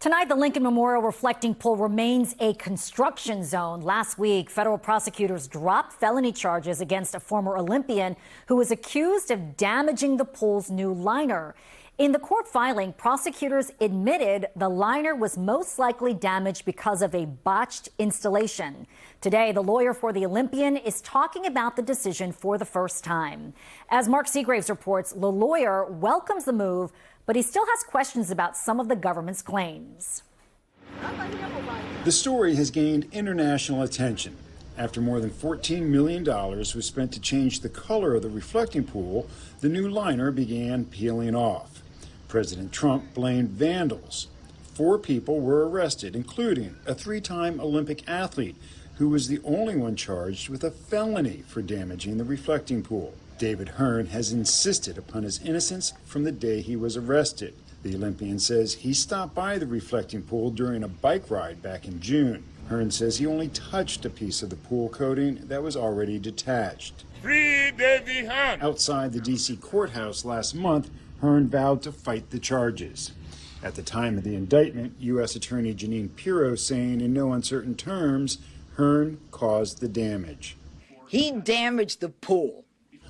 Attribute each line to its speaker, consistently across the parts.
Speaker 1: Tonight, the Lincoln Memorial Reflecting Pool remains a construction zone. Last week, federal prosecutors dropped felony charges against a former Olympian who was accused of damaging the pool's new liner. In the court filing, prosecutors admitted the liner was most likely damaged because of a botched installation. Today, the lawyer for the Olympian is talking about the decision for the first time. As Mark Segraves reports, the lawyer welcomes the move, but he still has questions about some of the government's claims.
Speaker 2: The story has gained international attention. After more than $14 million was spent to change the color of the reflecting pool, the new liner began peeling off. President Trump blamed vandals. 4 people were arrested, including a 3-time Olympic athlete who was the only one charged with a felony for damaging the reflecting pool. David Hearn has insisted upon his innocence from the day he was arrested. The Olympian says he stopped by the reflecting pool during a bike ride back in June. Hearn says he only touched a piece of the pool coating that was already detached.
Speaker 3: Free Davey Hearn!
Speaker 2: Outside the D.C. courthouse last month, Hearn vowed to fight the charges. At the time of the indictment, U.S. Attorney Jeanine Pirro saying in no uncertain terms, Hearn caused the damage.
Speaker 4: He damaged the pool.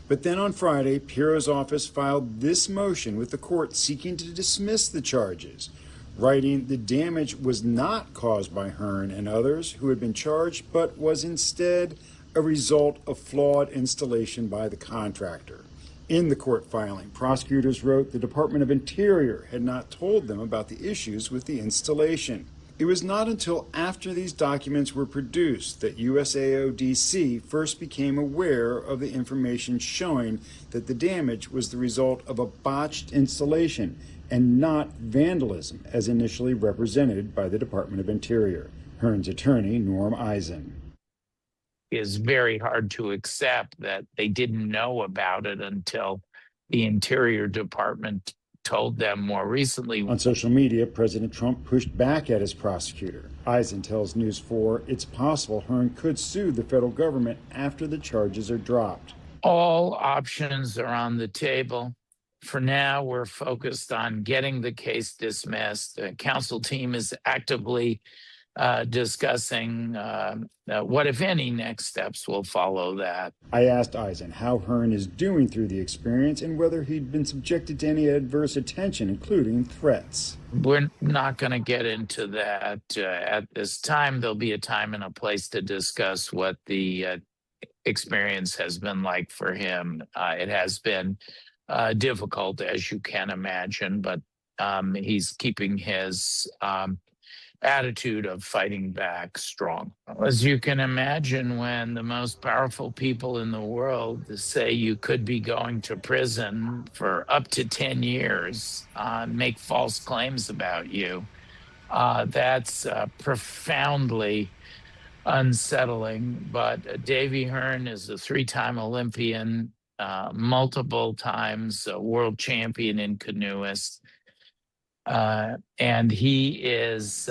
Speaker 2: But then on Friday, Pirro's office filed this motion with the court seeking to dismiss the charges, writing the damage was not caused by Hearn and others who had been charged, but was instead a result of flawed installation by the contractor. In the court filing, prosecutors wrote the Department of Interior had not told them about the issues with the installation. It was not until after these documents were produced that USAODC first became aware of the information showing that the damage was the result of a botched installation and not vandalism as initially represented by the Department of Interior. Hearn's attorney, Norm Eisen.
Speaker 5: Is very hard to accept that they didn't know about it until the Interior Department told them more recently.
Speaker 2: On social media, President Trump pushed back at his prosecutor. Eisen tells News 4 it's possible Hearn could sue the federal government after the charges are dropped.
Speaker 5: All options are on the table. For now, we're focused on getting the case dismissed. The counsel team is actively discussing what, if any, next steps will follow that.
Speaker 2: I asked Eisen how Hearn is doing through the experience and whether he'd been subjected to any adverse attention, including threats.
Speaker 5: We're not going to get into that at this time. There'll be a time and a place to discuss what the experience has been like for him. It has been difficult, as you can imagine, but he's keeping his attitude of fighting back strong. As you can imagine, when the most powerful people in the world say you could be going to prison for up to 10 years, make false claims about you, that's profoundly unsettling. But Davey Hearn is a 3-time Olympian, multiple times a world champion in canoeist. And he is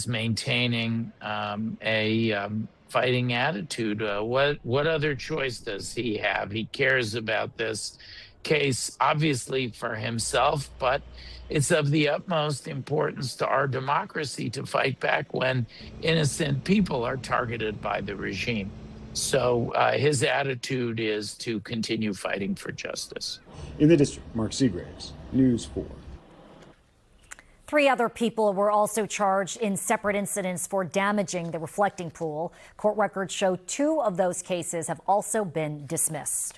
Speaker 5: maintaining a fighting attitude. What other choice does he have? He cares about this case, obviously for himself, but it's of the utmost importance to our democracy to fight back when innocent people are targeted by the regime. So his attitude is to continue fighting for justice.
Speaker 2: In the district, Mark Segraves, News 4.
Speaker 1: 3 other people were also charged in separate incidents for damaging the reflecting pool. Court records show 2 of those cases have also been dismissed.